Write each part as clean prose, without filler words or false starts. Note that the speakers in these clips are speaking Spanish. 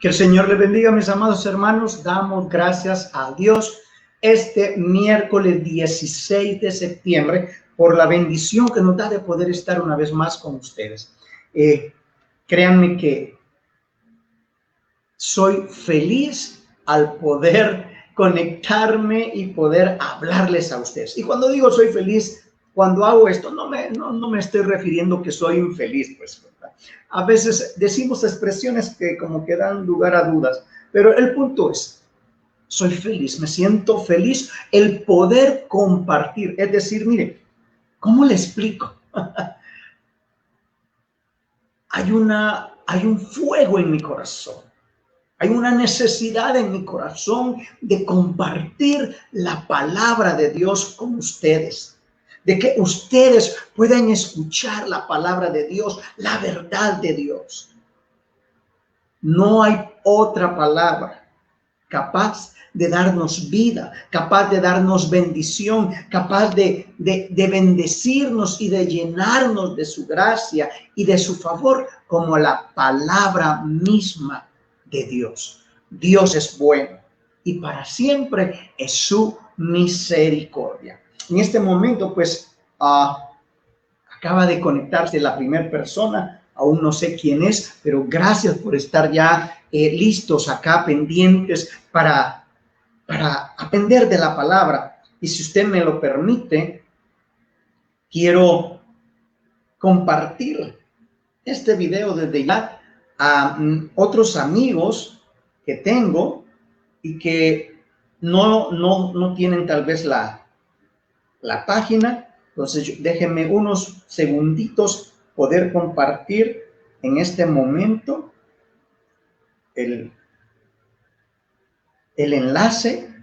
Que el Señor le bendiga, mis amados hermanos. Damos gracias a Dios este miércoles 16 de septiembre por la bendición que nos da de poder estar una vez más con ustedes. Créanme que soy feliz al poder conectarme y poder hablarles a ustedes. Y cuando digo soy feliz, cuando hago esto, no me estoy refiriendo que soy infeliz, pues, ¿verdad? A veces decimos expresiones que como que dan lugar a dudas, pero el punto es, soy feliz, me siento feliz el poder compartir. Es decir, mire, ¿cómo le explico? Hay un fuego en mi corazón. Hay una necesidad en mi corazón de compartir la palabra de Dios con ustedes, de que ustedes puedan escuchar la palabra de Dios, la verdad de Dios. No hay otra palabra capaz de darnos vida, capaz de darnos bendición, capaz de bendecirnos y de llenarnos de su gracia y de su favor, como la palabra misma de Dios. Dios es bueno y para siempre es su misericordia. En este momento, pues, acaba de conectarse la primera persona. Aún no sé quién es, pero gracias por estar ya listos acá, pendientes para aprender de la palabra. Y si usted me lo permite, quiero compartir este video desde ya a otros amigos que tengo y que no tienen tal vez la página. Entonces déjenme unos segunditos poder compartir en este momento el enlace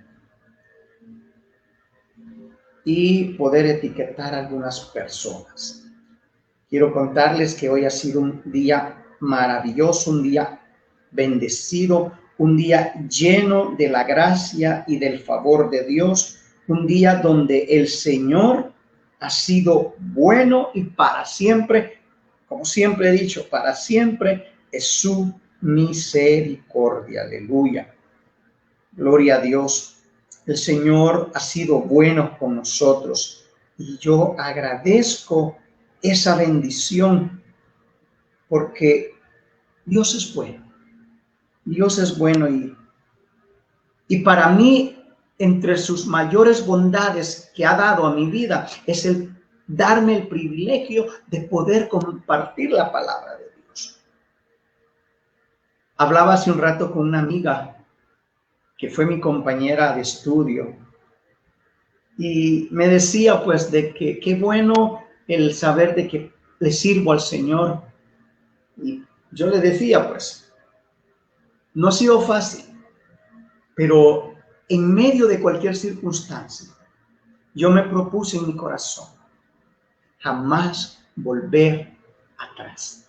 y poder etiquetar a algunas personas. Quiero contarles que hoy ha sido un día maravilloso, un día bendecido, un día lleno de la gracia y del favor de Dios, un día donde el Señor ha sido bueno y para siempre, como siempre he dicho, para siempre es su misericordia. Aleluya. Gloria a Dios. El Señor ha sido bueno con nosotros y yo agradezco esa bendición porque Dios es bueno. Dios es bueno y para mí, entre sus mayores bondades que ha dado a mi vida es el darme el privilegio de poder compartir la palabra de Dios. Hablaba hace un rato con una amiga que fue mi compañera de estudio y me decía pues de que qué bueno el saber de que le sirvo al Señor. Y yo le decía pues, no ha sido fácil, pero en medio de cualquier circunstancia, yo me propuse en mi corazón jamás volver atrás.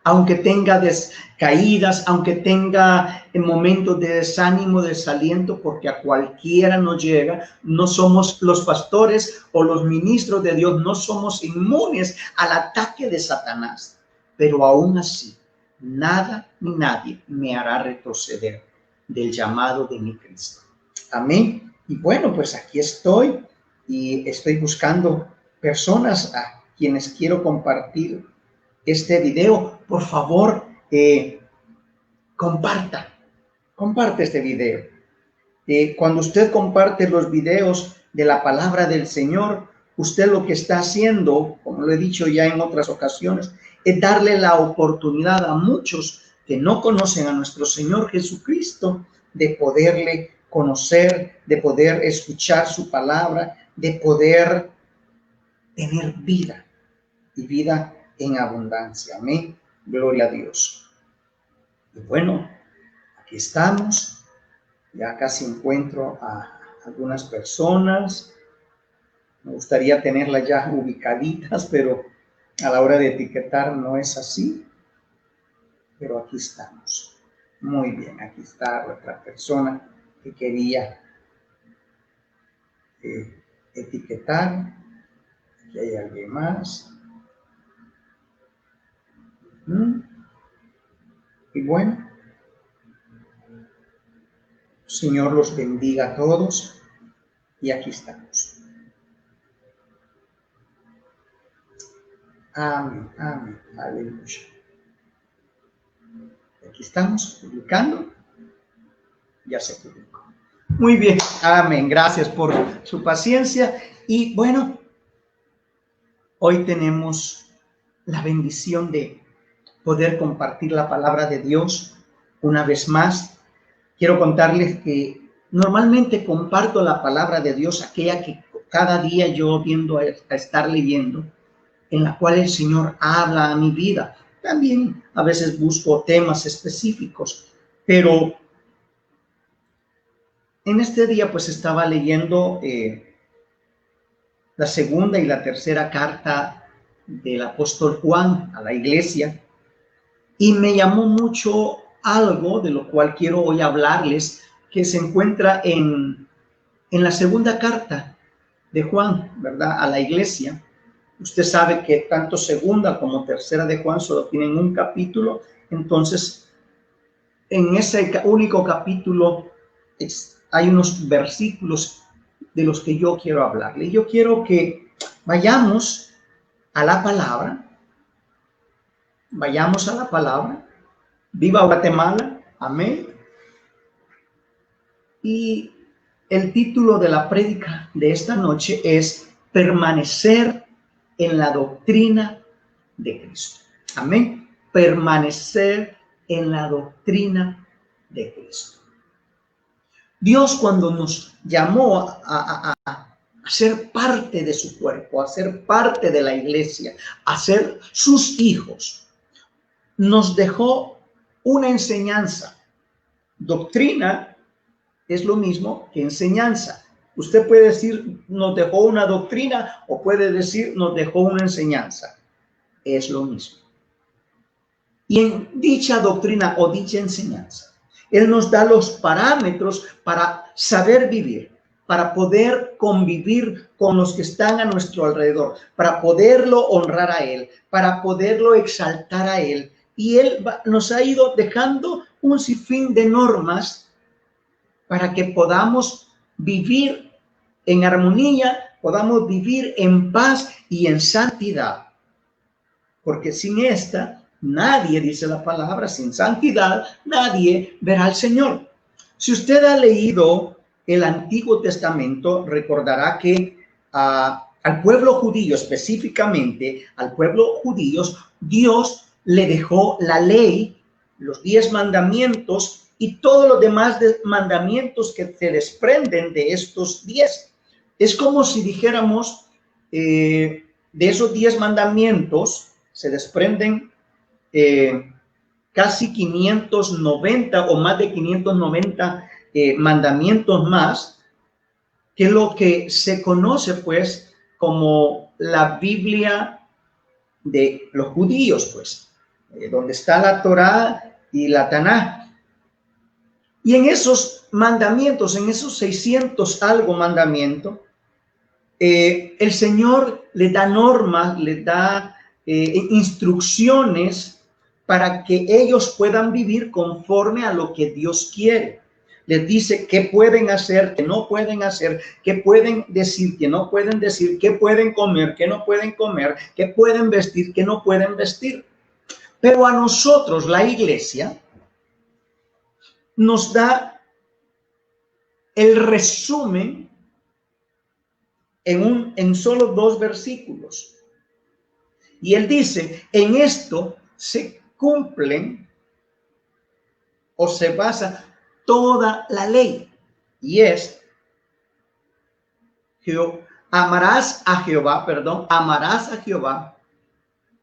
Aunque tenga descaídas, aunque tenga momentos de desánimo, desaliento, porque a cualquiera nos llega, no somos los pastores o los ministros de Dios, no somos inmunes al ataque de Satanás, pero aún así, nada ni nadie me hará retroceder del llamado de mi Cristo. Amén. Y bueno, pues aquí estoy y estoy buscando personas a quienes quiero compartir este video. Por favor, comparte este video. Cuando usted comparte los videos de la palabra del Señor, usted lo que está haciendo, como lo he dicho ya en otras ocasiones, es darle la oportunidad a muchos que no conocen a nuestro Señor Jesucristo de poderle conocer, de poder escuchar su palabra, de poder tener vida y vida en abundancia. Amén. Gloria a Dios. Y bueno, aquí estamos. Ya casi encuentro a algunas personas. Me gustaría tenerlas ya ubicaditas, pero a la hora de etiquetar no es así. Pero aquí estamos. Muy bien, aquí está otra persona que quería etiquetar. Aquí hay alguien más. Y bueno, Señor los bendiga a todos y aquí estamos. Amén, amén, aleluya. Aquí estamos publicando. Ya se publicó. Muy bien, amén. Gracias por su paciencia. Y bueno, hoy tenemos la bendición de poder compartir la palabra de Dios una vez más. Quiero contarles que normalmente comparto la palabra de Dios, aquella que cada día yo tiendo a estar leyendo, en la cual el Señor habla a mi vida. También a veces busco temas específicos, pero en este día pues estaba leyendo la segunda y la tercera carta del apóstol Juan a la iglesia y me llamó mucho algo de lo cual quiero hoy hablarles, que se encuentra en la segunda carta de Juan, ¿verdad? A la iglesia. Usted sabe que tanto segunda como tercera de Juan solo tienen un capítulo, entonces en ese único capítulo hay unos versículos de los que yo quiero hablarle. Yo quiero que vayamos a la palabra. Vayamos a la palabra. Viva Guatemala. Amén. Y el título de la prédica de esta noche es Permanecer en la doctrina de Cristo. Amén. Permanecer en la doctrina de Cristo. Dios, cuando nos llamó a ser parte de su cuerpo, a ser parte de la iglesia, a ser sus hijos, nos dejó una enseñanza. Doctrina es lo mismo que enseñanza. Usted puede decir nos dejó una doctrina o puede decir nos dejó una enseñanza. Es lo mismo. Y en dicha doctrina o dicha enseñanza, Él nos da los parámetros para saber vivir, para poder convivir con los que están a nuestro alrededor, para poderlo honrar a Él, para poderlo exaltar a Él. Y Él nos ha ido dejando un sinfín de normas para que podamos vivir en armonía, podamos vivir en paz y en santidad. Porque sin esta, nadie, dice la palabra, sin santidad, nadie verá al Señor. Si usted ha leído el Antiguo Testamento, recordará que al pueblo judío, específicamente al pueblo judío, Dios le dejó la ley, los 10 mandamientos y todos los demás mandamientos que se desprenden de estos 10. Es como si dijéramos, de esos 10 mandamientos se desprenden casi 590 o más de 590 mandamientos más, que es lo que se conoce pues como la Biblia de los judíos, pues, donde está la Torá y la Taná. Y en esos mandamientos, en esos 600 algo mandamientos, el Señor le da normas, le da instrucciones para que ellos puedan vivir conforme a lo que Dios quiere. Les dice qué pueden hacer, qué no pueden hacer, qué pueden decir, qué no pueden decir, qué pueden comer, qué no pueden comer, qué pueden vestir, qué no pueden vestir. Pero a nosotros, la iglesia, nos da el resumen en solo 2 versículos. Y él dice, en esto se cumplen o se basa toda la ley. Y es, amarás a Jehová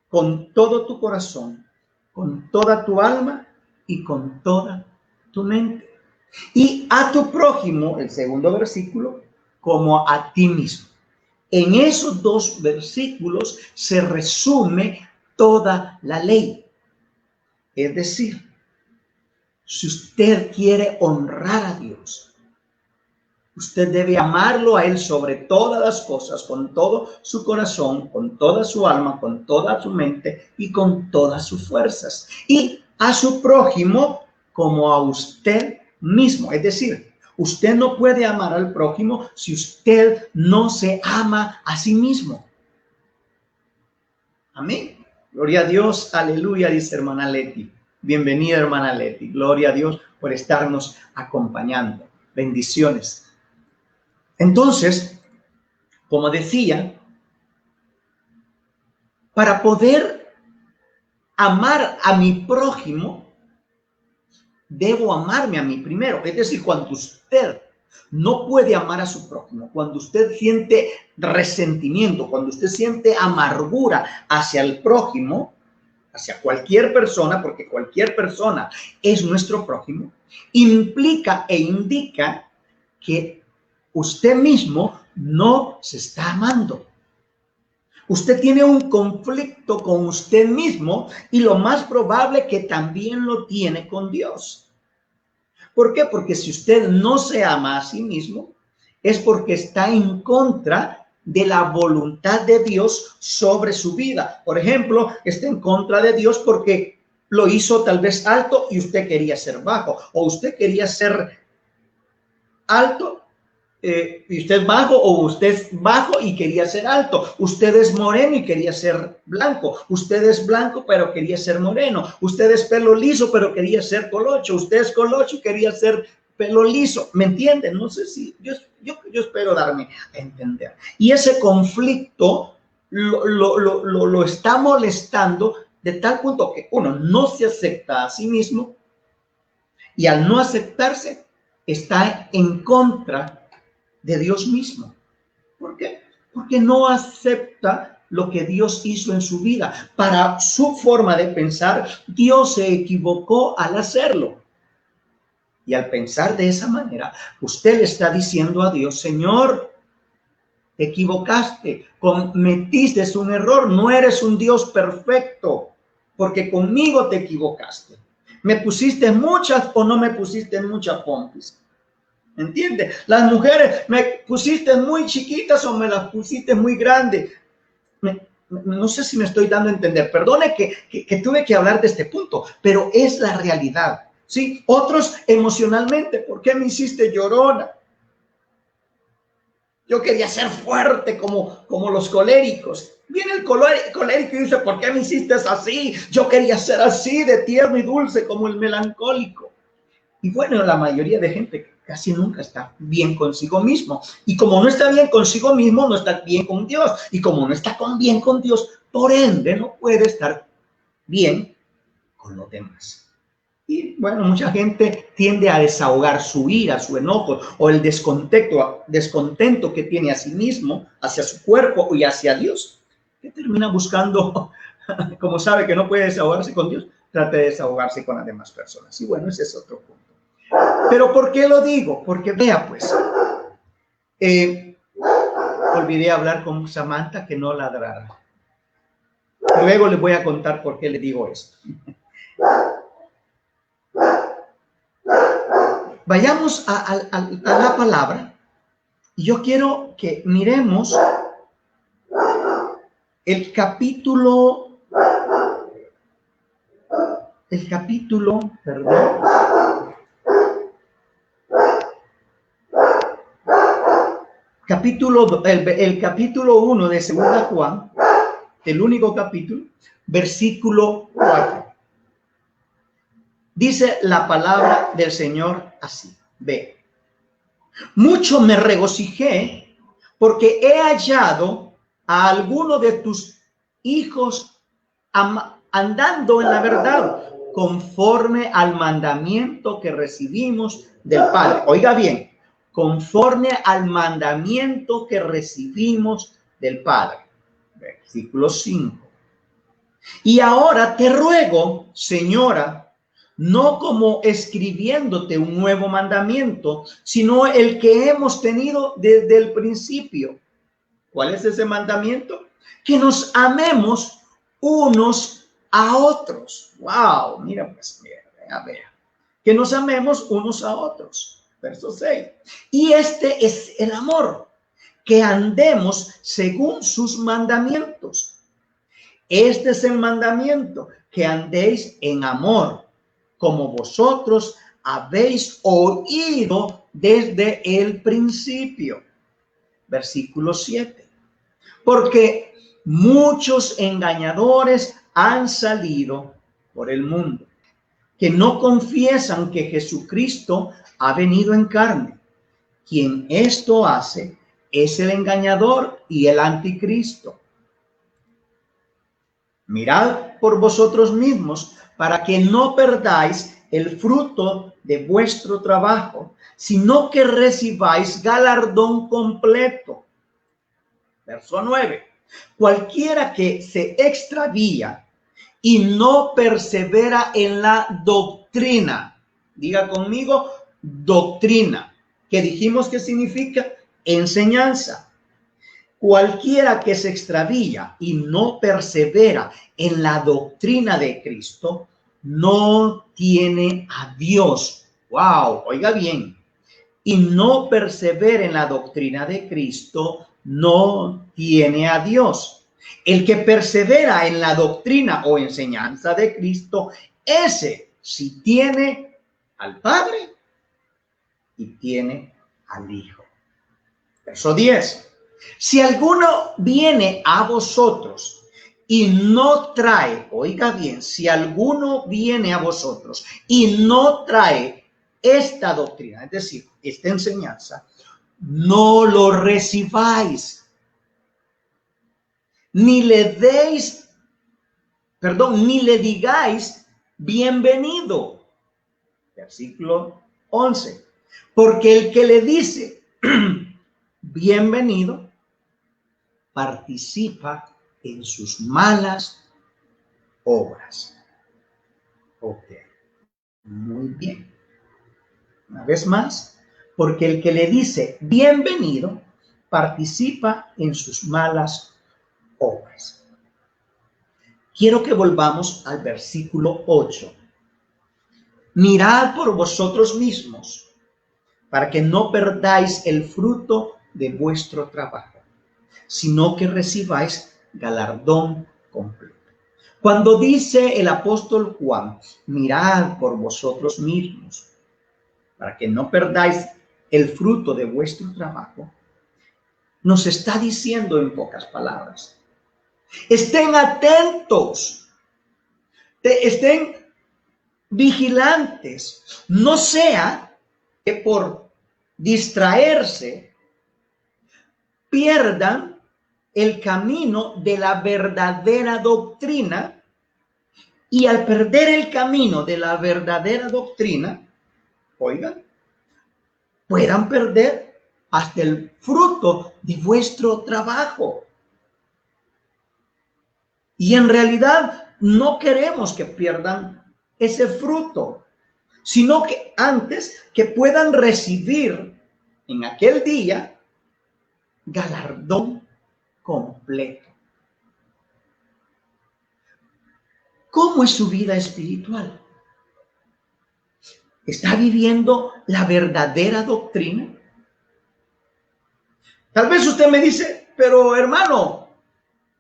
con todo tu corazón, con toda tu alma y con toda tu mente. Y a tu prójimo, el segundo versículo, como a ti mismo. En esos 2 versículos se resume toda la ley. Es decir, si usted quiere honrar a Dios, usted debe amarlo a Él sobre todas las cosas, con todo su corazón, con toda su alma, con toda su mente y con todas sus fuerzas. Y a su prójimo como a usted mismo. Es decir, Usted no puede amar al prójimo si usted no se ama a sí mismo. Amén. Gloria a Dios. Aleluya, dice hermana Leti. Bienvenida, hermana Leti. Gloria a Dios por estarnos acompañando. Bendiciones. Entonces, como decía, para poder amar a mi prójimo, debo amarme a mí primero. Es decir, cuando usted no puede amar a su prójimo, cuando usted siente resentimiento, cuando usted siente amargura hacia el prójimo, hacia cualquier persona, porque cualquier persona es nuestro prójimo, implica e indica que usted mismo no se está amando. Usted tiene un conflicto con usted mismo y lo más probable que también lo tiene con Dios. ¿Por qué? Porque si usted no se ama a sí mismo, es porque está en contra de la voluntad de Dios sobre su vida. Por ejemplo, está en contra de Dios porque lo hizo tal vez alto y usted quería ser bajo, o usted quería ser alto y usted es bajo, o usted es bajo y quería ser alto. Usted es moreno y quería ser blanco. Usted es blanco pero quería ser moreno. Usted es pelo liso pero quería ser colocho. Usted es colocho y quería ser pelo liso. ¿Me entienden? No sé si yo espero darme a entender. Y ese conflicto lo está molestando de tal punto que uno no se acepta a sí mismo, y al no aceptarse está en contra de Dios mismo. ¿Por qué? Porque no acepta lo que Dios hizo en su vida. Para su forma de pensar, Dios se equivocó al hacerlo. Y al pensar de esa manera, usted le está diciendo a Dios: Señor, te equivocaste, cometiste un error, no eres un Dios perfecto, porque conmigo te equivocaste. ¿Me pusiste muchas o no me pusiste muchas pompis? ¿Entiendes? Las mujeres, ¿me pusiste muy chiquitas o me las pusiste muy grandes? No sé si me estoy dando a entender. Perdone que tuve que hablar de este punto, pero es la realidad. ¿Sí? Otros emocionalmente, ¿por qué me hiciste llorona? Yo quería ser fuerte como los coléricos. Viene el colérico y dice: ¿por qué me hiciste así? Yo quería ser así de tierno y dulce como el melancólico. Y bueno, la mayoría de gente casi nunca está bien consigo mismo. Y como no está bien consigo mismo, no está bien con Dios. Y como no está bien con Dios, por ende no puede estar bien con los demás. Y bueno, mucha gente tiende a desahogar su ira, su enojo o el descontento que tiene a sí mismo, hacia su cuerpo y hacia Dios. Que termina buscando, como sabe que no puede desahogarse con Dios, trate de desahogarse con las demás personas. Y bueno, ese es otro punto. Pero ¿por qué lo digo? Porque vea pues, olvidé hablar con Samantha que no ladrara. Luego les voy a contar por qué le digo esto. Vayamos a la palabra. Y yo quiero que miremos el capítulo, perdón. El capítulo 1 de 2 Juan, el único capítulo, versículo 4. Dice la palabra del Señor así: ve, mucho me regocijé porque he hallado a alguno de tus hijos andando en la verdad, conforme al mandamiento que recibimos del Padre. Oiga bien, conforme al mandamiento que recibimos del Padre. Versículo 5. Y ahora te ruego, señora, no como escribiéndote un nuevo mandamiento, sino el que hemos tenido desde el principio. ¿Cuál es ese mandamiento? Que nos amemos unos a otros. Wow, mira pues, a ver. Que nos amemos unos a otros. Verso 6. Y este es el amor, que andemos según sus mandamientos. Este es el mandamiento, que andéis en amor, como vosotros habéis oído desde el principio. Versículo 7. Porque muchos engañadores han salido por el mundo, que no confiesan que Jesucristo ha venido en carne. Quien esto hace es el engañador y el anticristo. Mirad por vosotros mismos para que no perdáis el fruto de vuestro trabajo, sino que recibáis galardón completo. Verso 9. Cualquiera que se extravía y no persevera en la doctrina, diga conmigo, doctrina, que dijimos que significa enseñanza. Cualquiera que se extravía y no persevera en la doctrina de Cristo, no tiene a Dios. Wow, oiga bien. Y no persevera en la doctrina de Cristo, no tiene a Dios. El que persevera en la doctrina o enseñanza de Cristo, ese sí tiene al Padre y tiene al Hijo. Verso 10. Si alguno viene a vosotros y no trae, oiga bien, si alguno viene a vosotros y no trae esta doctrina, es decir, esta enseñanza, no lo recibáis, ni le digáis bienvenido. Versículo 11. Porque el que le dice bienvenido participa en sus malas obras. Ok, muy bien. Una vez más, porque el que le dice bienvenido participa en sus malas obras. Quiero que volvamos al versículo 8. Mirad por vosotros mismos, para que no perdáis el fruto de vuestro trabajo, sino que recibáis galardón completo. Cuando dice el apóstol Juan, mirad por vosotros mismos, para que no perdáis el fruto de vuestro trabajo, nos está diciendo en pocas palabras, estén atentos, estén vigilantes, no sea que por distraerse pierdan el camino de la verdadera doctrina, y al perder el camino de la verdadera doctrina, oigan, puedan perder hasta el fruto de vuestro trabajo. Y en realidad no queremos que pierdan ese fruto, sino que antes que puedan recibir en aquel día galardón completo. ¿Cómo es su vida espiritual? ¿Está viviendo la verdadera doctrina? Tal vez usted me dice, pero hermano,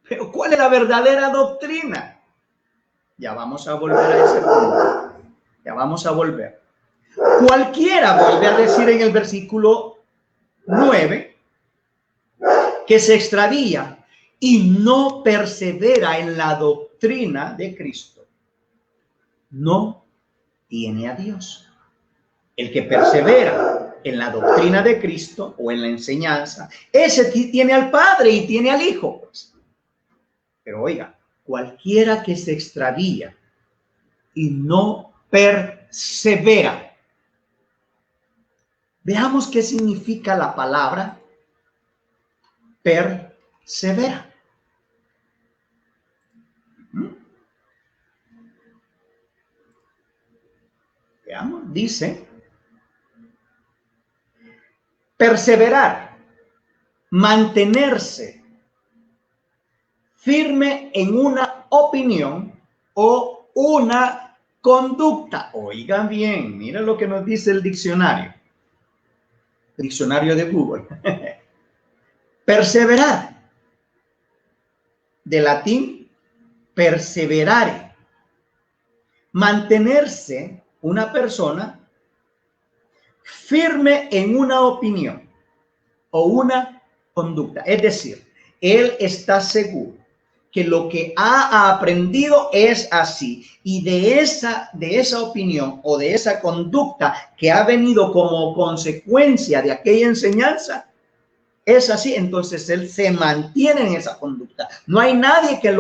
¿pero cuál es la verdadera doctrina? Ya vamos a volver a ese punto. Ya vamos a volver. Cualquiera, vuelve a decir en el versículo 9, que se extravía y no persevera en la doctrina de Cristo, no tiene a Dios. El que persevera en la doctrina de Cristo o en la enseñanza, ese tiene al Padre y tiene al Hijo. Pues. Pero oiga, cualquiera que se extravía y no persevera. Veamos qué significa la palabra persevera. Veamos, dice perseverar, mantenerse firme en una opinión o una conducta. Oigan bien, miren lo que nos dice el diccionario de Google. Perseverar, de latín perseverare, mantenerse una persona firme en una opinión o una conducta. Es decir, él está seguro que lo que ha aprendido es así, y de esa opinión o de esa conducta que ha venido como consecuencia de aquella enseñanza, es así. Entonces él se mantiene en esa conducta. No hay nadie que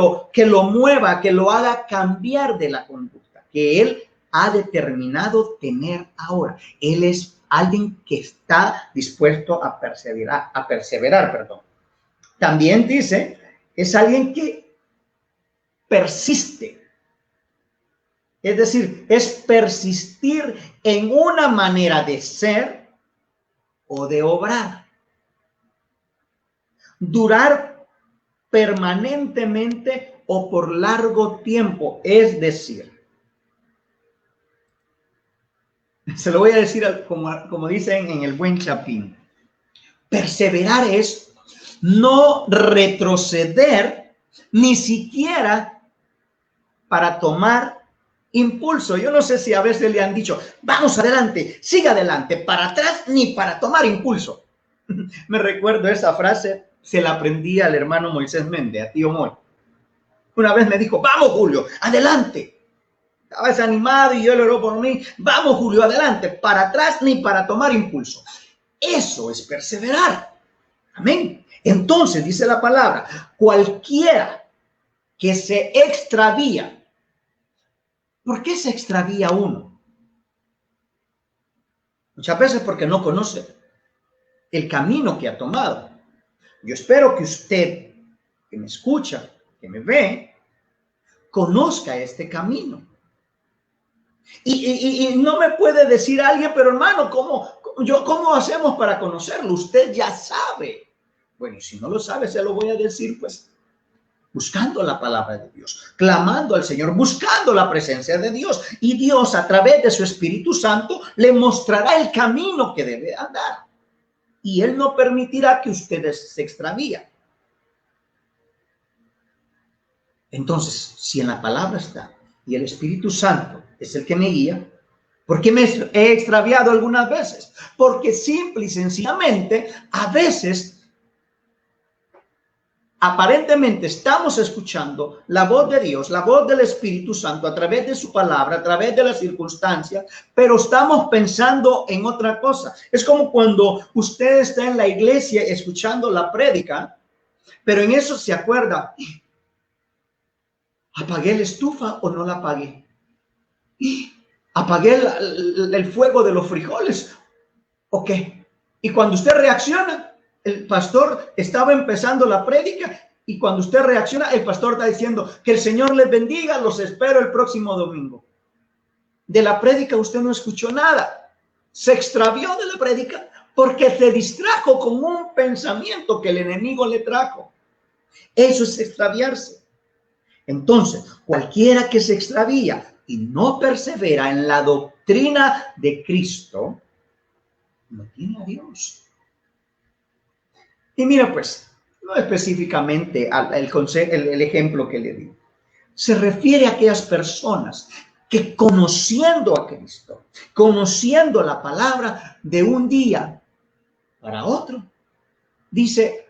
lo mueva, que lo haga cambiar de la conducta que él ha determinado tener ahora. Él es alguien que está dispuesto a perseverar, perdón. También dice, es alguien que persiste. Es decir, es persistir en una manera de ser o de obrar. Durar permanentemente o por largo tiempo. Es decir, se lo voy a decir como dicen en el buen Chapín. Perseverar es no retroceder ni siquiera para tomar impulso. Yo no sé si a veces le han dicho, vamos adelante, siga adelante, para atrás ni para tomar impulso. Me recuerdo esa frase, se la aprendí al hermano Moisés Méndez, a tío Moy. Una vez me dijo, vamos Julio, adelante. Estaba desanimado y yo le oró por mí, vamos Julio, adelante, para atrás ni para tomar impulso. Eso es perseverar. Amén. Entonces dice la palabra, cualquiera que se extravía. ¿Por qué se extravía uno? Muchas veces porque no conoce el camino que ha tomado. Yo espero que usted, que me escucha, que me ve, conozca este camino. Y no me puede decir alguien, pero hermano, ¿cómo hacemos para conocerlo? Usted ya sabe. Bueno, y si no lo sabe, se lo voy a decir, pues, buscando la palabra de Dios, clamando al Señor, buscando la presencia de Dios. Y Dios, a través de su Espíritu Santo, le mostrará el camino que debe andar. Y Él no permitirá que ustedes se extravíen. Entonces, si en la palabra está y el Espíritu Santo es el que me guía, ¿por qué me he extraviado algunas veces? Porque simple y sencillamente, a veces, aparentemente estamos escuchando la voz de Dios, la voz del Espíritu Santo a través de su palabra, a través de las circunstancias, pero estamos pensando en otra cosa. Es como cuando usted está en la iglesia escuchando la prédica, pero en eso se acuerda, ¿apagué la estufa o no la apagué? ¿Apagué el fuego de los frijoles? ¿O qué? Y cuando usted reacciona, el pastor estaba empezando la prédica y cuando usted reacciona, el pastor está diciendo que el Señor les bendiga, los espero el próximo domingo. De la prédica usted no escuchó nada. Se extravió de la prédica porque se distrajo con un pensamiento que el enemigo le trajo. Eso es extraviarse. Entonces, cualquiera que se extravía y no persevera en la doctrina de Cristo, no tiene a Dios. Y mira, pues, no específicamente el ejemplo que le di. Se refiere a aquellas personas que conociendo a Cristo, conociendo la palabra de un día para otro, dice,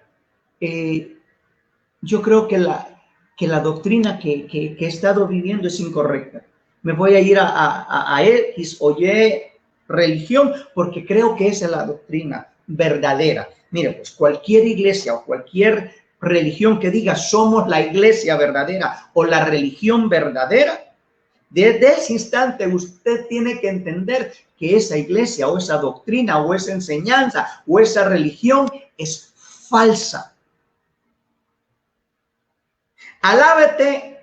yo creo que la doctrina que he estado viviendo es incorrecta. Me voy a ir a X o Y religión porque creo que esa es la doctrina verdadera. Mire, pues cualquier iglesia o cualquier religión que diga somos la iglesia verdadera o la religión verdadera, desde ese instante usted tiene que entender que esa iglesia o esa doctrina o esa enseñanza o esa religión es falsa. Alábete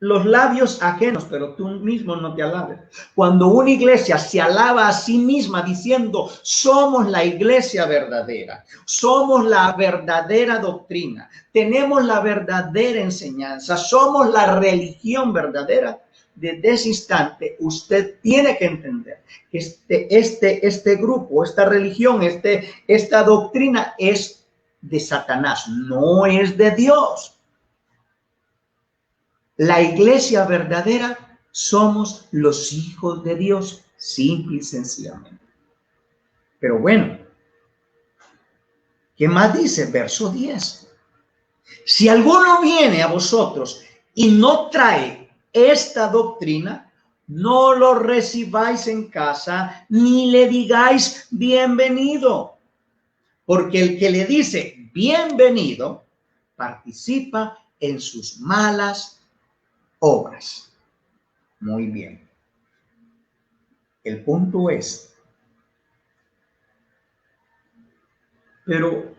los labios ajenos, pero tú mismo no te alabes. Cuando una iglesia se alaba a sí misma diciendo, somos la iglesia verdadera, somos la verdadera doctrina, tenemos la verdadera enseñanza, somos la religión verdadera, desde ese instante usted tiene que entender que este grupo, esta religión, esta doctrina es de Satanás, no es de Dios. La iglesia verdadera somos los hijos de Dios, simple y sencillamente. Pero bueno, ¿qué más dice? Verso 10. Si alguno viene a vosotros y no trae esta doctrina, no lo recibáis en casa, ni le digáis bienvenido, porque el que le dice bienvenido participa en sus malas obras. Muy bien. El punto es, pero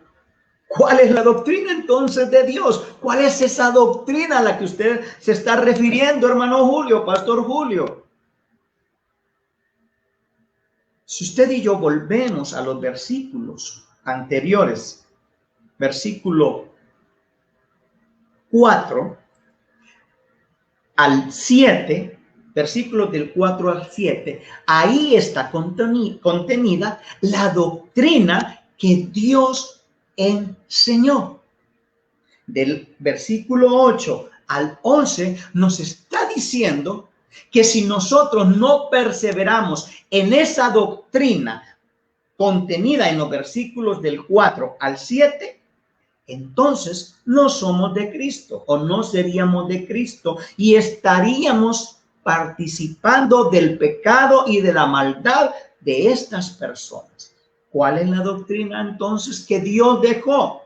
¿cuál es la doctrina entonces de Dios? ¿Cuál es esa doctrina a la que usted se está refiriendo, hermano Julio, pastor Julio? Si usted y yo volvemos a los versículos anteriores, versículo 4 al 7, versículos del 4 al 7, ahí está contenida la doctrina que Dios enseñó. Del versículo 8 al 11 nos está diciendo que si nosotros no perseveramos en esa doctrina contenida en los versículos del 4 al 7, entonces no somos de Cristo o no seríamos de Cristo y estaríamos participando del pecado y de la maldad de estas personas. ¿Cuál es la doctrina entonces que Dios dejó?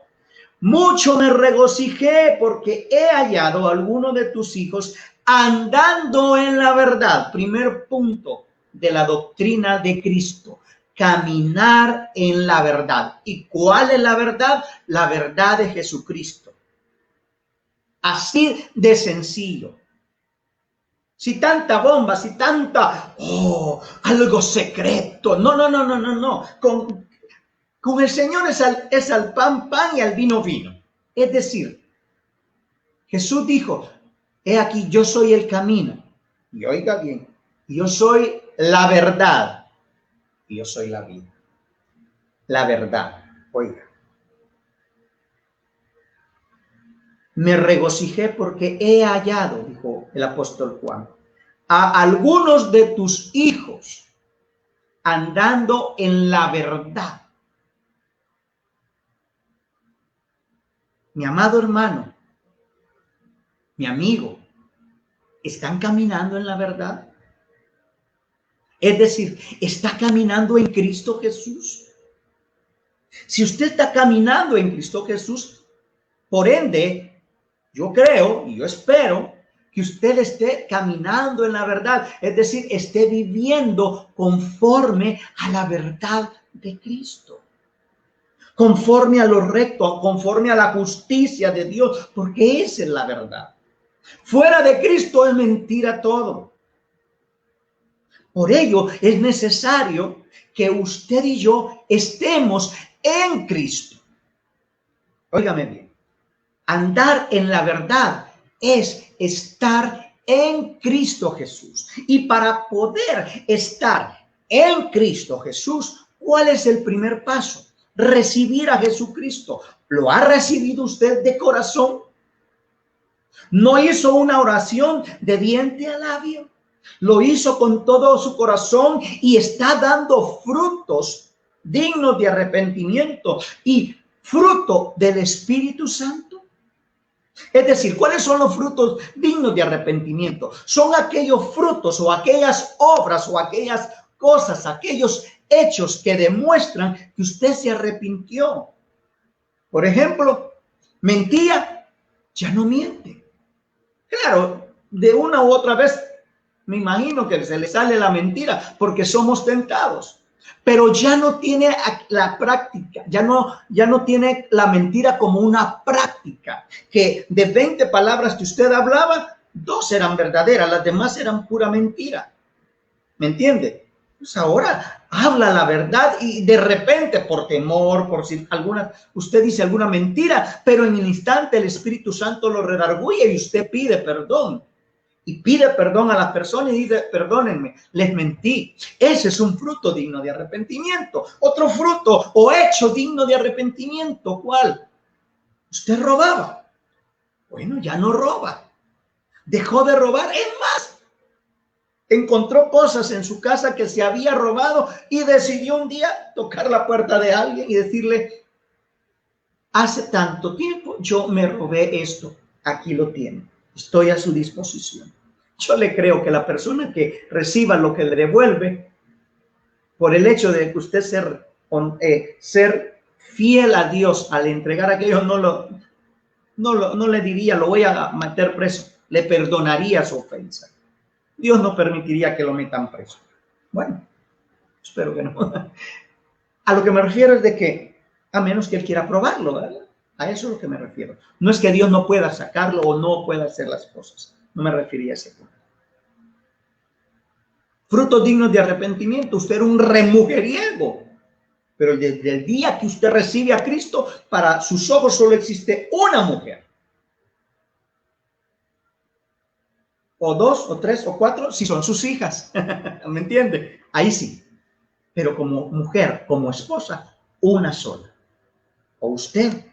Mucho me regocijé porque he hallado a alguno de tus hijos andando en la verdad. Primer punto de la doctrina de Cristo. Caminar en la verdad. ¿Y cuál es la verdad? La verdad de Jesucristo. Así de sencillo. Si tanta bomba, si tanta, algo secreto. No. Con el Señor es al pan, pan y al vino, vino. Es decir, Jesús dijo, he aquí, yo soy el camino. Y oiga bien, yo soy la verdad. Y yo soy la vida. La verdad, oiga. Me regocijé porque he hallado, dijo el apóstol Juan, a algunos de tus hijos andando en la verdad. Mi amado hermano, mi amigo, ¿están caminando en la verdad? Es decir, ¿está caminando en Cristo Jesús? Si usted está caminando en Cristo Jesús, por ende, yo creo y yo espero que usted esté caminando en la verdad, es decir, esté viviendo conforme a la verdad de Cristo, conforme a lo recto, conforme a la justicia de Dios, porque esa es la verdad. Fuera de Cristo es mentira todo. Por ello es necesario que usted y yo estemos en Cristo. Óigame bien, andar en la verdad es estar en Cristo Jesús. Y para poder estar en Cristo Jesús, ¿cuál es el primer paso? Recibir a Jesucristo. ¿Lo ha recibido usted de corazón? ¿No hizo una oración de diente a labio? Lo hizo con todo su corazón y está dando frutos dignos de arrepentimiento y fruto del Espíritu Santo. Es decir, ¿cuáles son los frutos dignos de arrepentimiento? Son aquellos frutos o aquellas obras o aquellas cosas, aquellos hechos que demuestran que usted se arrepintió. Por ejemplo, mentía, ya no miente. Claro, de una u otra vez me imagino que se le sale la mentira porque somos tentados, pero ya no tiene la práctica, ya no tiene la mentira como una práctica, que de 20 palabras que usted hablaba, 2 eran verdaderas, las demás eran pura mentira. ¿Me entiende? Pues ahora habla la verdad y de repente por temor, por si usted dice alguna mentira, pero en el instante el Espíritu Santo lo redarguye y usted pide perdón. Y pide perdón a las personas y dice, perdónenme, les mentí. Ese es un fruto digno de arrepentimiento. Otro fruto o hecho digno de arrepentimiento, ¿cuál? Usted robaba. Bueno, ya no roba. Dejó de robar. Es más, encontró cosas en su casa que se había robado y decidió un día tocar la puerta de alguien y decirle, hace tanto tiempo yo me robé esto, aquí lo tiene, estoy a su disposición. Yo le creo que la persona que reciba lo que le devuelve, por el hecho de que usted ser fiel a Dios al entregar aquello, no le diría, lo voy a meter preso, le perdonaría su ofensa. Dios no permitiría que lo metan preso. Bueno, espero que no. A lo que me refiero es de que, a menos que él quiera probarlo, ¿verdad? A eso es lo que me refiero. No es que Dios no pueda sacarlo o no pueda hacer las cosas. No me refería a ese punto. Frutos dignos de arrepentimiento. Usted era un remujeriego. Pero desde el día que usted recibe a Cristo, para sus ojos solo existe una mujer. O dos, o tres, o cuatro, si son sus hijas. ¿Me entiende? Ahí sí. Pero como mujer, como esposa, una sola. O usted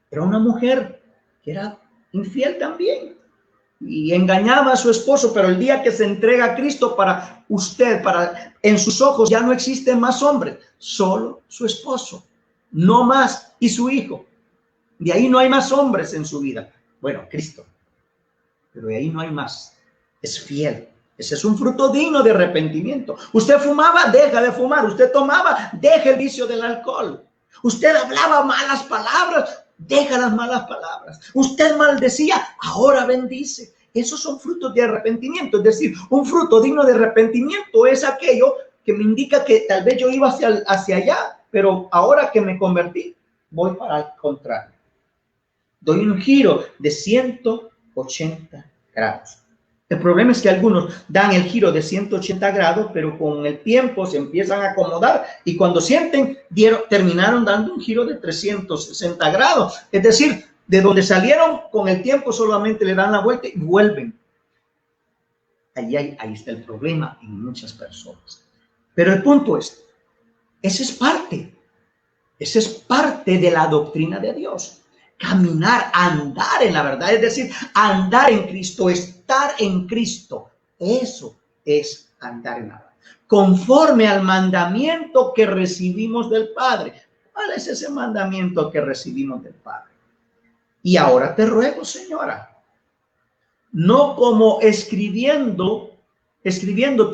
era una mujer que era infiel también y engañaba a su esposo, pero el día que se entrega a Cristo, para usted, en sus ojos ya no existen más hombres, solo su esposo, no más, y su hijo. De ahí no hay más hombres en su vida. Bueno, Cristo, pero de ahí no hay más. Es fiel. Ese es un fruto digno de arrepentimiento. Usted fumaba, deja de fumar. Usted tomaba, deja el vicio del alcohol. Usted hablaba malas palabras, deja las malas palabras. Usted maldecía, ahora bendice. Esos son frutos de arrepentimiento. Es decir, un fruto digno de arrepentimiento es aquello que me indica que tal vez yo iba hacia allá, pero ahora que me convertí, voy para el contrario. Doy un giro de 180 grados. El problema es que algunos dan el giro de 180 grados, pero con el tiempo se empiezan a acomodar y cuando sienten, terminaron dando un giro de 360 grados. Es decir, de donde salieron, con el tiempo solamente le dan la vuelta y vuelven. Ahí está el problema en muchas personas. Pero el punto es, esa es parte de la doctrina de Dios. Caminar, andar en la verdad, es decir, andar en Cristo, estar en Cristo. Eso es andar en la verdad. Conforme al mandamiento que recibimos del Padre. ¿Cuál es ese mandamiento que recibimos del Padre? Y ahora te ruego, señora, no como escribiéndote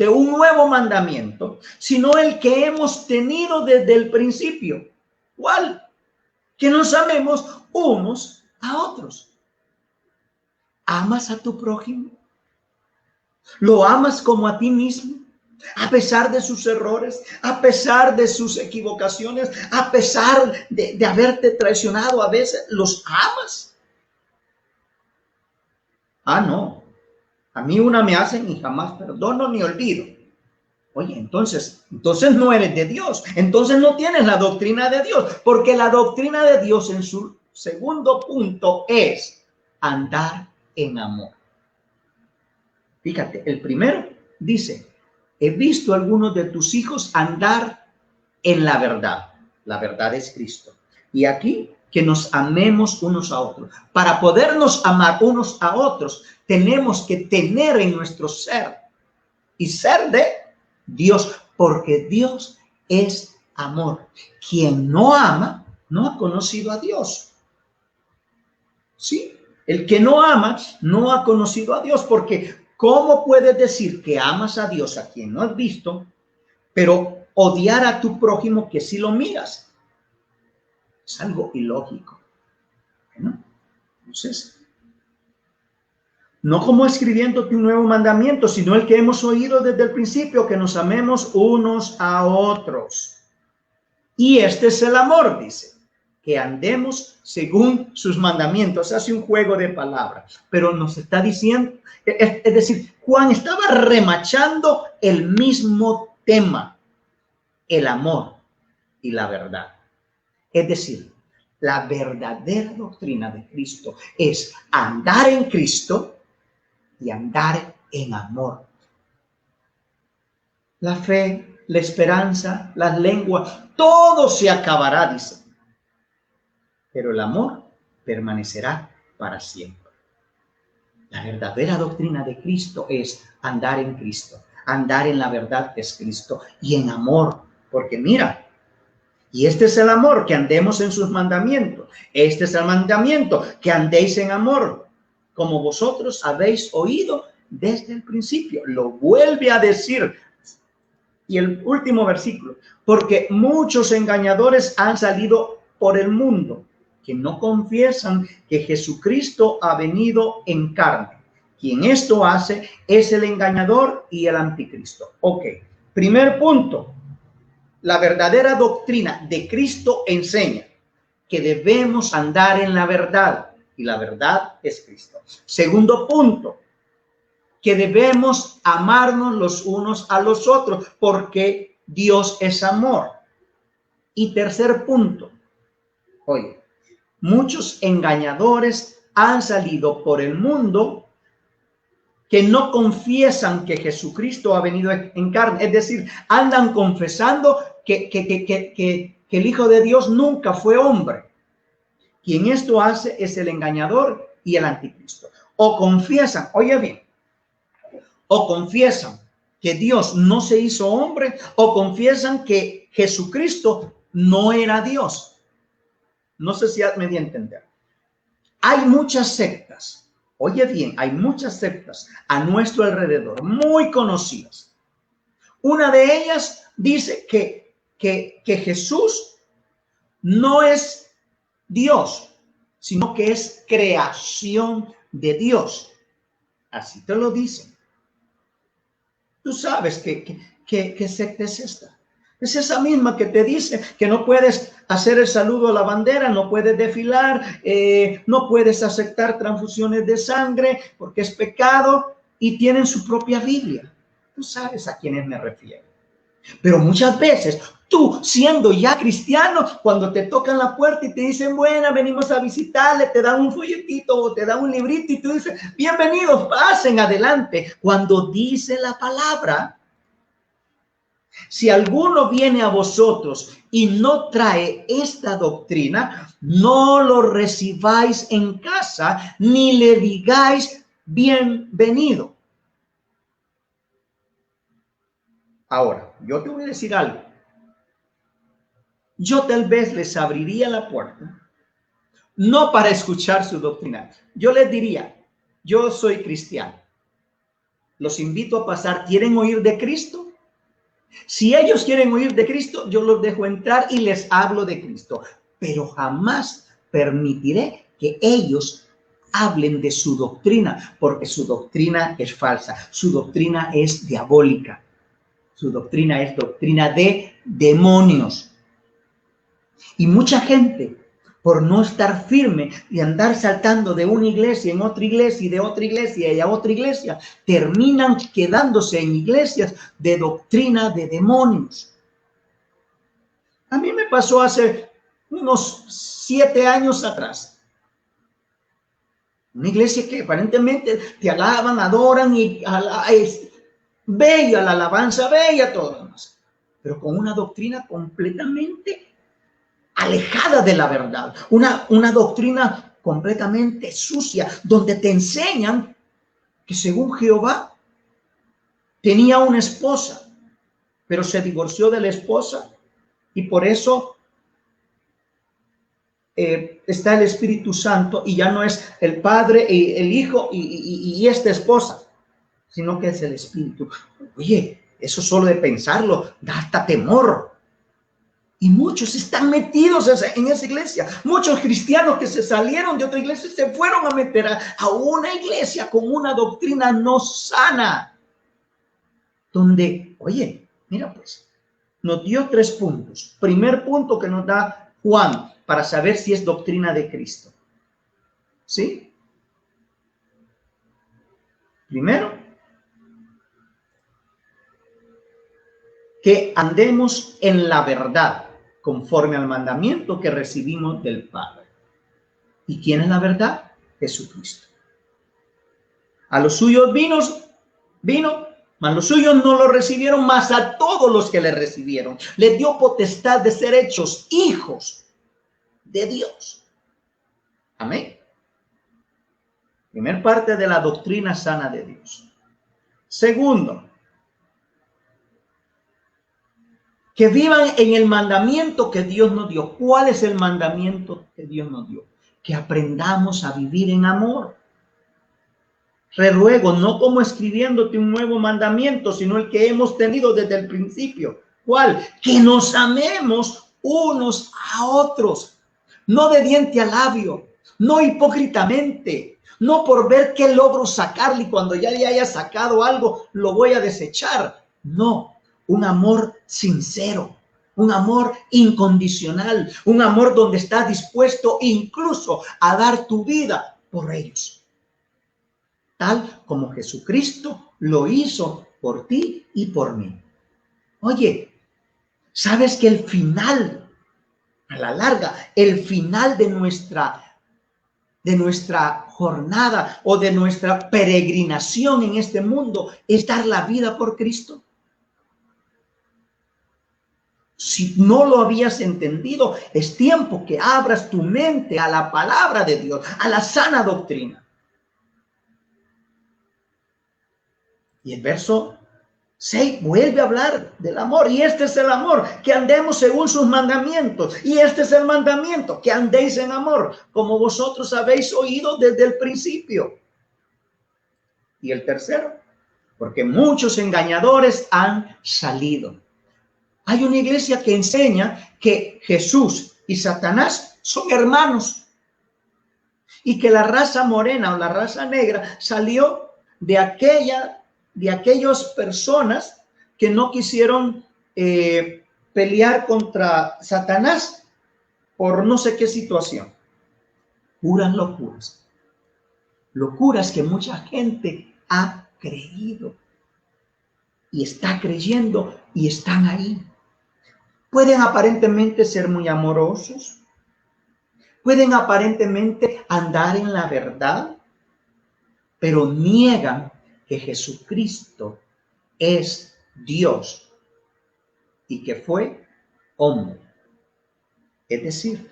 un nuevo mandamiento, sino el que hemos tenido desde el principio. ¿Cuál? Que nos amemos unos a otros. ¿Amas a tu prójimo? ¿Lo amas como a ti mismo? A pesar de sus errores, a pesar de sus equivocaciones, a pesar de haberte traicionado, a veces los amas. Ah, no. A mí una me hacen y jamás perdono ni olvido. Oye, entonces no eres de Dios. Entonces no tienes la doctrina de Dios. Porque la doctrina de Dios en su segundo punto es andar en amor. Fíjate, el primero dice, he visto a algunos de tus hijos andar en la verdad. La verdad es Cristo. Y aquí que nos amemos unos a otros. Para podernos amar unos a otros, tenemos que tener en nuestro ser y ser de Dios, porque Dios es amor. Quien no ama, no ha conocido a Dios. ¿Sí? El que no ama, no ha conocido a Dios, porque ¿cómo puedes decir que amas a Dios a quien no has visto, pero odiar a tu prójimo que sí lo miras? Es algo ilógico. Bueno, entonces, no como escribiéndote un nuevo mandamiento, sino el que hemos oído desde el principio, que nos amemos unos a otros. Y este es el amor, dice, que andemos según sus mandamientos. Hace un juego de palabras, pero nos está diciendo, es decir, Juan estaba remachando el mismo tema, el amor y la verdad. Es decir, la verdadera doctrina de Cristo es andar en Cristo y andar en amor. La fe, la esperanza, las lenguas, todo se acabará, dice. Pero el amor permanecerá para siempre. La verdadera doctrina de Cristo es andar en Cristo, Andar en la verdad es Cristo y en amor, porque mira, y este es el amor, que andemos en sus mandamientos. Este es el mandamiento, que andéis en amor, como vosotros habéis oído desde el principio. Lo vuelve a decir. Y el último versículo, porque muchos engañadores han salido por el mundo, que no confiesan que Jesucristo ha venido en carne. Quien esto hace es el engañador y el anticristo. Ok, primer punto. La verdadera doctrina de Cristo enseña que debemos andar en la verdad y la verdad es Cristo. Segundo punto, que debemos amarnos los unos a los otros porque Dios es amor. Y tercer punto, oye, muchos engañadores han salido por el mundo que no confiesan que Jesucristo ha venido en carne, es decir, andan confesando que el Hijo de Dios nunca fue hombre. Quien esto hace es el engañador y el anticristo. O confiesan, oye bien, o confiesan que Dios no se hizo hombre, o confiesan que Jesucristo no era Dios. No sé si me di a entender. Hay muchas sectas. Oye bien, hay muchas sectas a nuestro alrededor, muy conocidas. Una de ellas dice que Jesús no es Dios, sino que es creación de Dios. Así te lo dicen. Tú sabes qué secta es esta. Es esa misma que te dice que no puedes hacer el saludo a la bandera, no puedes desfilar, no puedes aceptar transfusiones de sangre porque es pecado y tienen su propia Biblia. Tú sabes a quiénes me refiero. Pero muchas veces tú, siendo ya cristiano, cuando te tocan la puerta y te dicen, bueno, venimos a visitarle, te dan un folletito o te dan un librito y tú dices, bienvenidos, pasen adelante. Cuando dice la palabra, si alguno viene a vosotros y no trae esta doctrina, no lo recibáis en casa, ni le digáis bienvenido. Ahora, yo te voy a decir algo. Yo tal vez les abriría la puerta, no para escuchar su doctrina. Yo les diría, yo soy cristiano. Los invito a pasar. ¿Quieren oír de Cristo? Si ellos quieren oír de Cristo, yo los dejo entrar y les hablo de Cristo. Pero jamás permitiré que ellos hablen de su doctrina, porque su doctrina es falsa, su doctrina es diabólica, su doctrina es doctrina de demonios. Y mucha gente, por no estar firme y andar saltando de una iglesia en otra iglesia y de otra iglesia y a otra iglesia, terminan quedándose en iglesias de doctrina de demonios. A mí me pasó hace unos 7 años atrás. Una iglesia que aparentemente te alaban, adoran y es bella la alabanza, bella todo lo demás, pero con una doctrina completamente alejada de la verdad, una doctrina completamente sucia, donde te enseñan que según Jehová tenía una esposa, pero se divorció de la esposa y por eso está el Espíritu Santo y ya no es el Padre, el Hijo y esta esposa, sino que es el Espíritu. Oye, eso solo de pensarlo da hasta temor. Y muchos están metidos en esa iglesia. Muchos cristianos que se salieron de otra iglesia se fueron a meter a una iglesia con una doctrina no sana. Donde, oye, mira pues, nos dio 3 puntos. Primer punto que nos da Juan para saber si es doctrina de Cristo. ¿Sí? Primero, que andemos en la verdad, conforme al mandamiento que recibimos del Padre. ¿Y quién es la verdad? Jesucristo. A los suyos vino, mas los suyos no lo recibieron, mas a todos los que le recibieron les dio potestad de ser hechos hijos de Dios. Amén. Primer parte de la doctrina sana de Dios. Segundo, que vivan en el mandamiento que Dios nos dio. ¿Cuál es el mandamiento que Dios nos dio? Que aprendamos a vivir en amor. Reruego, no como escribiéndote un nuevo mandamiento, sino el que hemos tenido desde el principio. ¿Cuál? Que nos amemos unos a otros, no de diente a labio, no hipócritamente, no por ver qué logro sacarle y cuando ya le haya sacado algo lo voy a desechar. No, un amor sincero, un amor incondicional, un amor donde estás dispuesto incluso a dar tu vida por ellos, tal como Jesucristo lo hizo por ti y por mí. Oye, ¿sabes que el final, a la larga, el final de nuestra jornada o de nuestra peregrinación en este mundo es dar la vida por Cristo? Si no lo habías entendido, es tiempo que abras tu mente a la palabra de Dios, a la sana doctrina. Y el verso 6 vuelve a hablar del amor. Y este es el amor, que andemos según sus mandamientos. Y este es el mandamiento, que andéis en amor, como vosotros habéis oído desde el principio. Y el tercero, porque muchos engañadores han salido. Hay una iglesia que enseña que Jesús y Satanás son hermanos y que la raza morena o la raza negra salió de aquellas personas que no quisieron pelear contra Satanás por no sé qué situación. Puras locuras. Locuras que mucha gente ha creído y está creyendo y están ahí. Pueden aparentemente ser muy amorosos, pueden aparentemente andar en la verdad, pero niegan que Jesucristo es Dios y que fue hombre. Es decir,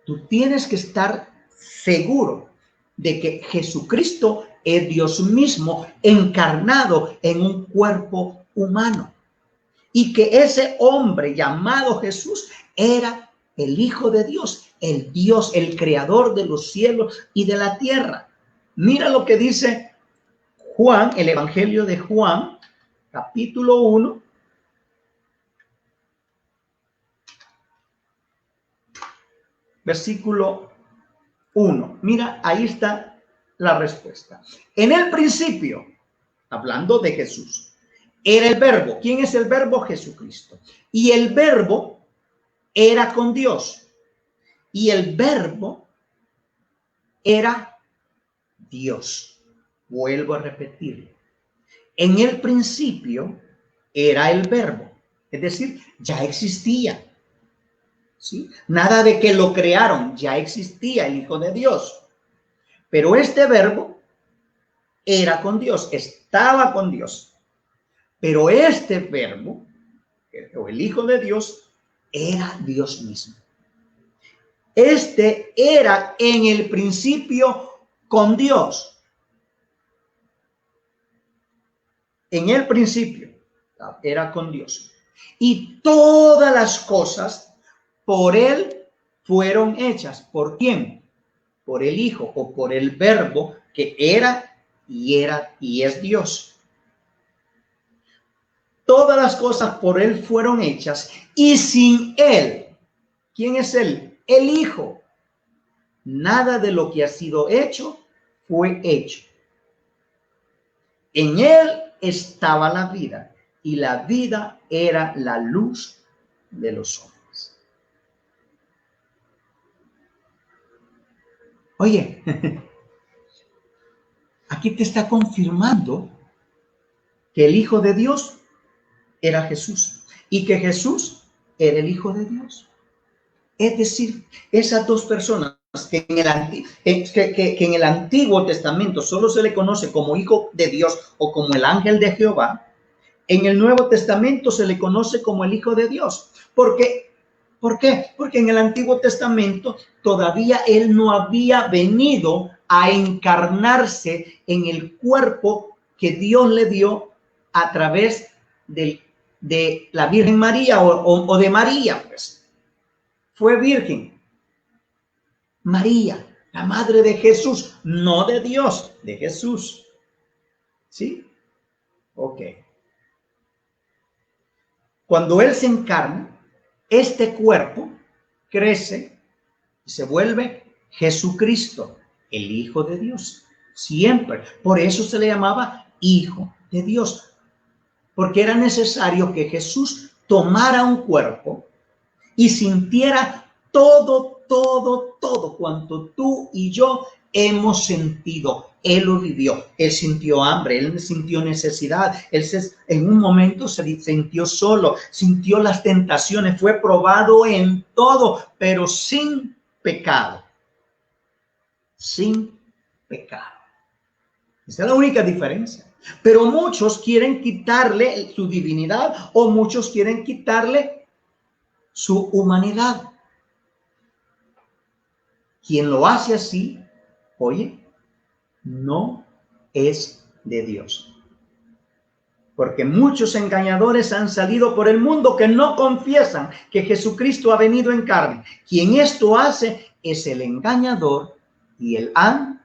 tú tienes que estar seguro de que Jesucristo es Dios mismo encarnado en un cuerpo humano. Y que ese hombre llamado Jesús era el Hijo de Dios, el creador de los cielos y de la tierra. Mira lo que dice Juan, el Evangelio de Juan, capítulo 1. Versículo 1. Mira, ahí está la respuesta. En el principio, hablando de Jesús, era el verbo. ¿Quién es el verbo? Jesucristo. Y el verbo era con Dios. Y el verbo era Dios. Vuelvo a repetirlo. En el principio era el verbo. Es decir, ya existía. ¿Sí? Nada de que lo crearon. Ya existía el Hijo de Dios. Pero este verbo era con Dios. Estaba con Dios. Pero este verbo, o el Hijo de Dios, era Dios mismo. Este era en el principio con Dios. En el principio era con Dios. Y todas las cosas por él fueron hechas. ¿Por quién? Por el Hijo o por el verbo que era y es Dios. Todas las cosas por él fueron hechas y sin él, ¿quién es él? El Hijo. Nada de lo que ha sido hecho fue hecho. En él estaba la vida y la vida era la luz de los hombres. Oye, aquí te está confirmando que el Hijo de Dios era Jesús y que Jesús era el Hijo de Dios. Es decir, esas dos personas que en el Antiguo Testamento solo se le conoce como Hijo de Dios o como el ángel de Jehová, en el Nuevo Testamento se le conoce como el Hijo de Dios. ¿Por qué? Porque en el Antiguo Testamento todavía él no había venido a encarnarse en el cuerpo que Dios le dio a través del de la Virgen María o de María, pues fue virgen. María, la madre de Jesús, no de Dios, de Jesús. ¿Sí? Ok. Cuando Él se encarna, este cuerpo crece y se vuelve Jesucristo, el Hijo de Dios. Siempre. Por eso se le llamaba Hijo de Dios. Porque era necesario que Jesús tomara un cuerpo y sintiera todo cuanto tú y yo hemos sentido. Él lo vivió, él sintió hambre, él sintió necesidad, en un momento se sintió solo, sintió las tentaciones, fue probado en todo, pero sin pecado. Sin pecado. Esa es la única diferencia. Pero muchos quieren quitarle su divinidad o muchos quieren quitarle su humanidad. Quien lo hace así, oye, no es de Dios. Porque muchos engañadores han salido por el mundo que no confiesan que Jesucristo ha venido en carne. Quien esto hace es el engañador y el anticristo.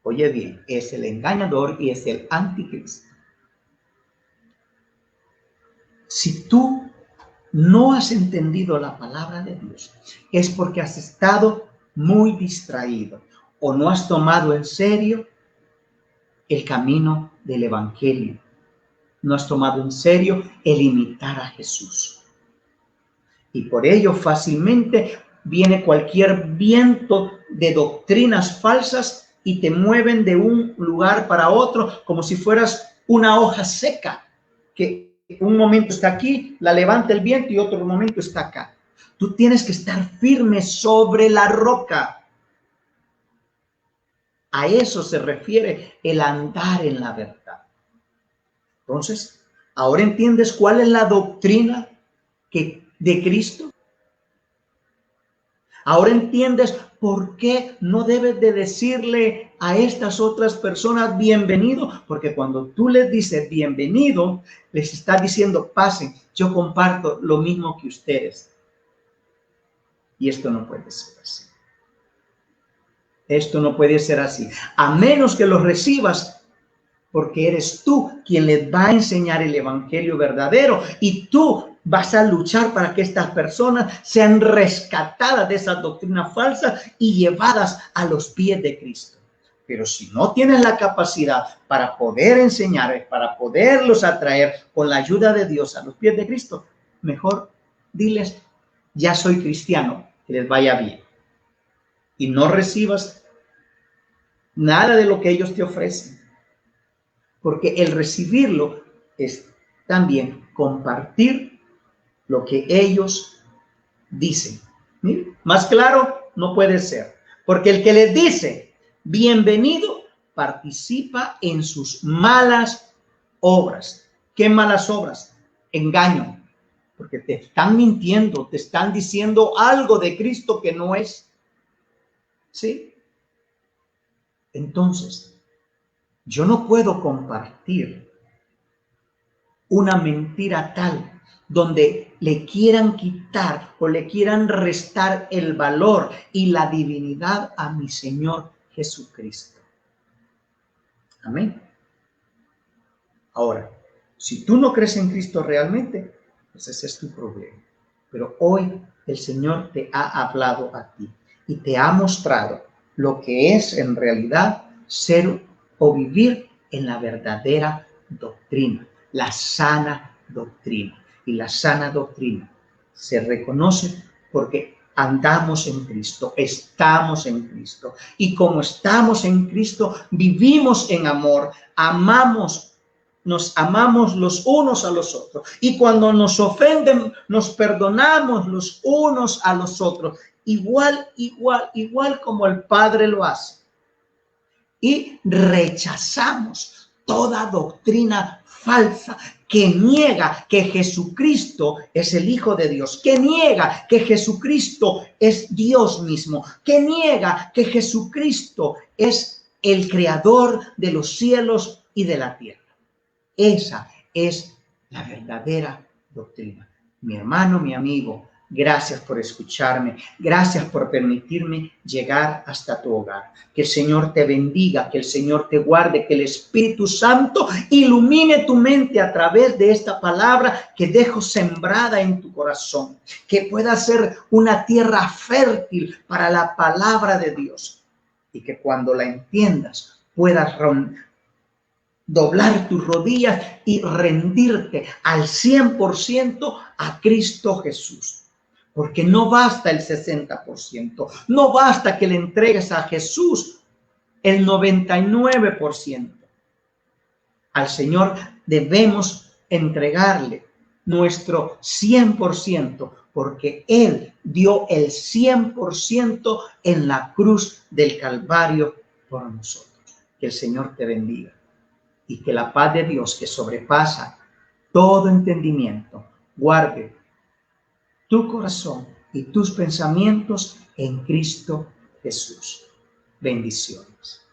Oye bien, es el engañador y es el anticristo. Si tú no has entendido la palabra de Dios, es porque has estado muy distraído o no has tomado en serio el camino del evangelio. No has tomado en serio el imitar a Jesús. Y por ello fácilmente viene cualquier viento de doctrinas falsas y te mueven de un lugar para otro como si fueras una hoja seca que un momento está aquí, la levanta el viento y otro momento está acá. Tú tienes que estar firme sobre la roca. A eso se refiere el andar en la verdad. Entonces, ¿ahora entiendes cuál es la doctrina de Cristo? ¿Ahora entiendes por qué no debes de decirle a estas otras personas bienvenido? Porque cuando tú les dices bienvenido, les estás diciendo pasen, yo comparto lo mismo que ustedes. Y esto no puede ser así. Esto no puede ser así. A menos que los recibas, porque eres tú quien les va a enseñar el evangelio verdadero y tú vas a luchar para que estas personas sean rescatadas de esas doctrinas falsas y llevadas a los pies de Cristo. Pero si no tienes la capacidad para poder enseñar, para poderlos atraer con la ayuda de Dios a los pies de Cristo, mejor diles, ya soy cristiano, que les vaya bien. Y no recibas nada de lo que ellos te ofrecen. Porque el recibirlo es también compartir lo que ellos dicen. ¿Sí? Más claro no puede ser. Porque el que les dice bienvenido participa en sus malas obras. ¿Qué malas obras? Engaño. Porque te están mintiendo, te están diciendo algo de Cristo que no es. ¿Sí? Entonces, yo no puedo compartir una mentira tal donde le quieran quitar o le quieran restar el valor y la divinidad a mi Señor Jesucristo. Amén. Ahora, si tú no crees en Cristo realmente, pues ese es tu problema. Pero hoy el Señor te ha hablado a ti y te ha mostrado lo que es en realidad ser o vivir en la verdadera doctrina, la sana doctrina. Y la sana doctrina se reconoce porque andamos en Cristo, estamos en Cristo. Y como estamos en Cristo, vivimos en amor, nos amamos los unos a los otros. Y cuando nos ofenden, nos perdonamos los unos a los otros. Igual como el Padre lo hace. Y rechazamos toda doctrina falsa que niega que Jesucristo es el Hijo de Dios, que niega que Jesucristo es Dios mismo, que niega que Jesucristo es el creador de los cielos y de la tierra. Esa es la verdadera doctrina. Mi hermano, mi amigo, gracias por escucharme. Gracias por permitirme llegar hasta tu hogar. Que el Señor te bendiga, que el Señor te guarde, que el Espíritu Santo ilumine tu mente a través de esta palabra que dejo sembrada en tu corazón. Que pueda ser una tierra fértil para la palabra de Dios. Y que cuando la entiendas puedas doblar tus rodillas y rendirte al 100% a Cristo Jesús. Porque no basta el 60%, no basta que le entregues a Jesús el 99%. Al Señor debemos entregarle nuestro 100%, porque Él dio el 100% en la cruz del Calvario por nosotros. Que el Señor te bendiga. Y que la paz de Dios, que sobrepasa todo entendimiento, guarde tu corazón y tus pensamientos en Cristo Jesús. Bendiciones.